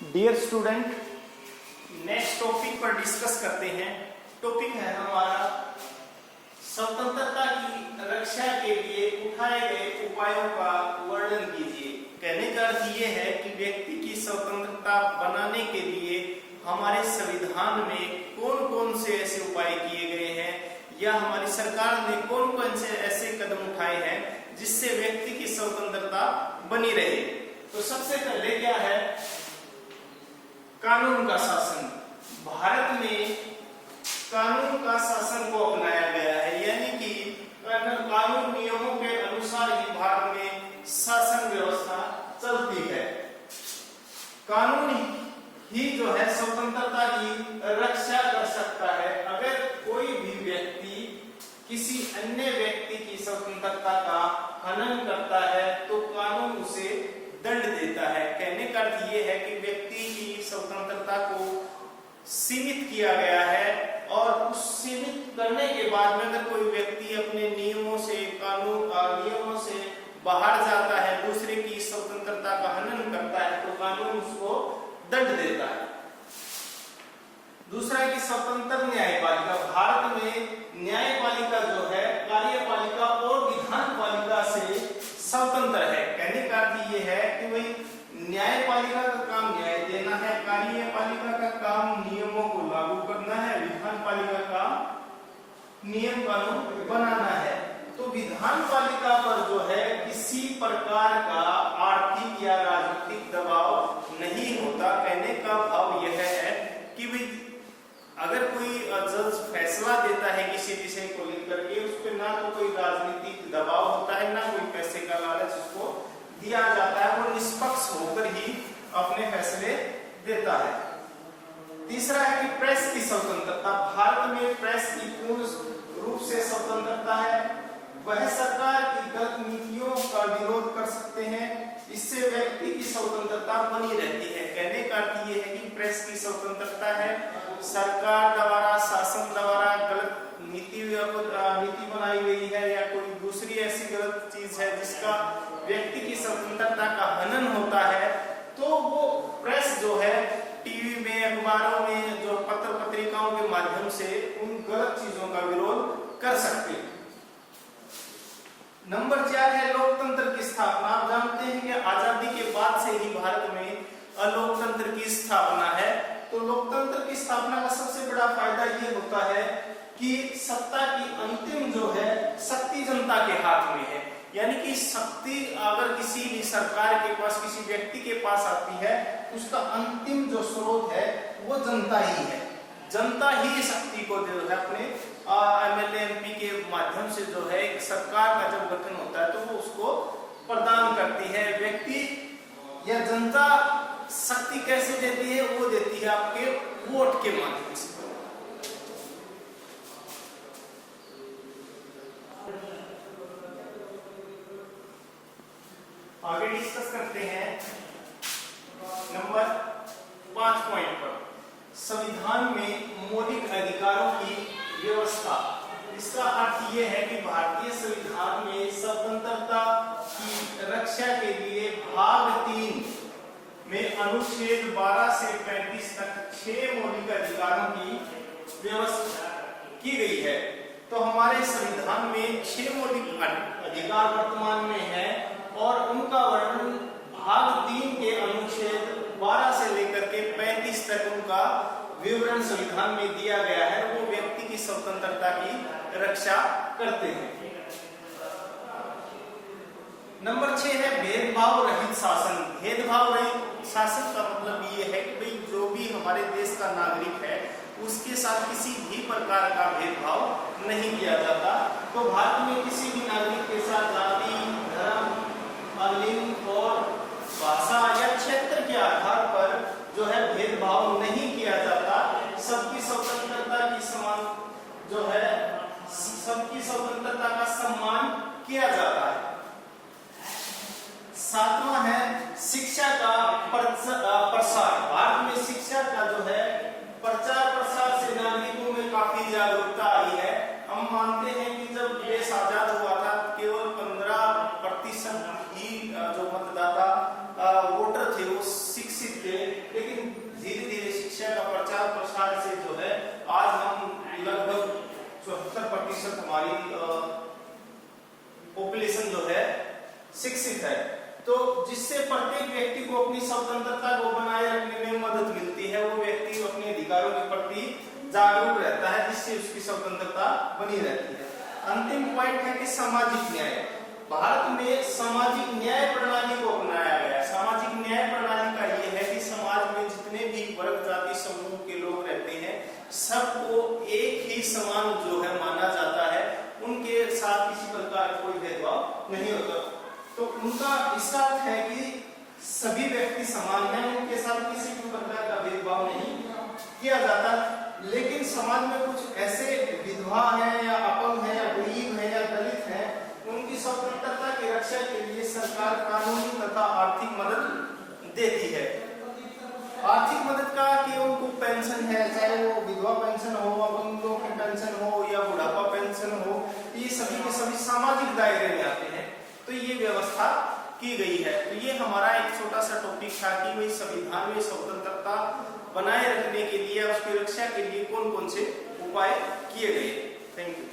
Dear student, next topic पर discuss करते हैं। टॉपिक है हमारा स्वतंत्रता की रक्षा के लिए उठाए गए उपायों का वर्णन कीजिए। कहने का अर्थ ये है कि व्यक्ति की स्वतंत्रता बनाने के लिए हमारे संविधान में कौन कौन से ऐसे उपाय किए गए हैं या हमारी सरकार ने कौन कौन से ऐसे कदम उठाए हैं जिससे व्यक्ति की स्वतंत्रता बनी रहे। तो सबसे पहले क्या है, कानून का शासन। भारत में कानून का शासन को अपनाया गया है, यानी कि कानून नियमों के अनुसार ही भारत में शासन व्यवस्था चलती है। कानून ही जो है स्वतंत्रता की रक्षा कर सकता है। अगर कोई भी व्यक्ति किसी अन्य व्यक्ति की स्वतंत्रता का हनन करता है तो कानून उसे दंड देता है। कहने का अर्थ ये है कि व्यक्ति की स्वतंत्रता को सीमित किया गया है और उस सीमित करने के बाद में अगर कोई व्यक्ति अपने नियमों से नियमों से बाहर जाता है, दूसरे की स्वतंत्रता का हनन करता है तो कानून उसको दंड देता है। दूसरा है कि स्वतंत्र न्यायपालिका। भारत में न्यायपालिका जो है कार्यपालिका और विधानपालिका से स्वतंत्र है। कहने का अर्थ ये है कि भाई न्यायपालिका का काम न्याय देना है, कार्यपालिका का काम नियमों को लागू करना है, विधानपालिका का नियम कानून बनाना है। तो विधानपालिका पर जो है किसी प्रकार का आर्थिक या राजनीतिक दबाव नहीं होता। कहने का भाव यह है कि भाई अगर कोई जज फैसला देता है किसी विषय को लेकर के, उस पर ना तो कोई राजनीतिक दबाव होता है, ना कोई पैसे का लालच उसको दिया जाता है, वो निष्पक्ष होकर ही अपने फैसले देता है। तीसरा है कि प्रेस की स्वतंत्रता। भारत में प्रेस की पूर्ण रूप से स्वतंत्रता है। वह सरकार की गलत नीतियों का विरोध कर सकते हैं, इससे व्यक्ति की स्वतंत्रता बनी रहती है। कहने का अर्थ ये है कि प्रेस की स्वतंत्रता है। सरकार द्वारा, शासन द्वारा गलत नीति बनाई गई है या कोई दूसरी ऐसी गलत चीज है जिसका व्यक्ति की स्वतंत्रता का हनन होता है, तो वो प्रेस जो है टीवी में, अखबारों में, जो पत्र पत्रिकाओं के माध्यम से उन गलत चीजों का विरोध कर सकते हैं। नंबर 4 है लोकतंत्र की स्थापना। आप जानते हैं कि आजादी के बाद से ही भारत में लोकतंत्र की स्थापना है। तो लोकतंत्र की स्थापना का सबसे बड़ा फायदा ये होता है कि सत्ता की अंतिम जो है शक्ति जनता के हाथ में है। यानी कि शक्ति अगर किसी भी सरकार के पास, किसी व्यक्ति के पास आती है, उसका अंतिम जो स्रोत है वो जनता ही है। जनता ही शक्ति को जो है अपने एमएलए एमपी के माध्यम से जो है एक सरकार का जब गठन होता है तो वो उसको प्रदान करती है। व्यक्ति या जनता शक्ति कैसे देती है? वो देती है आपके वोट के माध्यम से। आगे डिस्कस करते हैं नंबर 5 पॉइंट पर, संविधान में मौलिक अधिकारों की व्यवस्था। इसका अर्थ यह है कि भारतीय संविधान में स्वतंत्रता की रक्षा के लिए भाग 3 में अनुच्छेद 12 से 35 तक 6 मौलिक अधिकारों की व्यवस्था की गई है। तो हमारे संविधान में 6 मौलिक अधिकार वर्तमान में है और उनका वर्णन भाग 3 के अनुच्छेद 12 से लेकर के 35 तक उनका विवरण संविधान में दिया गया है। वो व्यक्ति की स्वतंत्रता की रक्षा करते हैं। नंबर 6 है भेदभाव रहित शासन। भेदभाव रहित शासन का मतलब ये है कि भाई जो भी हमारे देश का नागरिक है उसके साथ किसी भी प्रकार का भेदभाव नहीं किया जाता। तो भारत में किसी भी नागरिक के साथ जाति, धर्म, लिंग और भाषा या क्षेत्र के आधार पर जो है भेदभाव नहीं किया जाता। सबकी स्वतंत्रता की समान जो है सबकी स्वतंत्रता का सम्मान किया जाता है। 7वां है शिक्षा का प्रसार। भारत में शिक्षा का जो है प्रचार प्रसार से नागरिकों में काफी जागरूकता आई है। हम मानते हैं कि जब देश आजाद हुआ था केवल 15% ही जो मतदाता वोटर थे वो शिक्षित थे, लेकिन अपनी स्वतंत्रता को बनाए रखने में मदद मिलती है, वो व्यक्ति अपने अधिकारों के प्रति जागरूक रहता है, जिससे उसकी स्वतंत्रता बनी रहती है। अंतिम पॉइंट है कि सामाजिक न्याय। भारत में सामाजिक न्याय प्रणाली को अपनाया गया। सामाजिक न्याय प्रणाली का ये है कि समाज में जितने भी वर्ग जाति समूह के लोग रहते हैं सबको एक ही समान जो है माना जाता है, उनके साथ किसी प्रकार का कोई भेदभाव नहीं होता। तो उनका इसका अर्थ है कि सभी व्यक्ति समान हैं, उनके साथ किसी भी प्रकार का भेदभाव नहीं किया जाता। लेकिन समाज में कुछ ऐसे विधवा हैं या अपंग हैं या गरीब हैं या दलित हैं, उनकी स्वतंत्रता की रक्षा के लिए सरकार कानूनी तथा आर्थिक मदद देती है। आर्थिक मदद का कि उनको पेंशन है, चाहे वो विधवा पेंशन हो, अपंगों की पेंशन हो या बुढ़ापा पेंशन हो, ये सभी के सभी सामाजिक दायरे में आते हैं। तो ये व्यवस्था की गई है। तो ये हमारा एक छोटा सा टॉपिक था कि भाई संविधान में स्वतंत्रता बनाए रखने के लिए, उसकी रक्षा के लिए कौन कौन से उपाय किए गए। Thank you.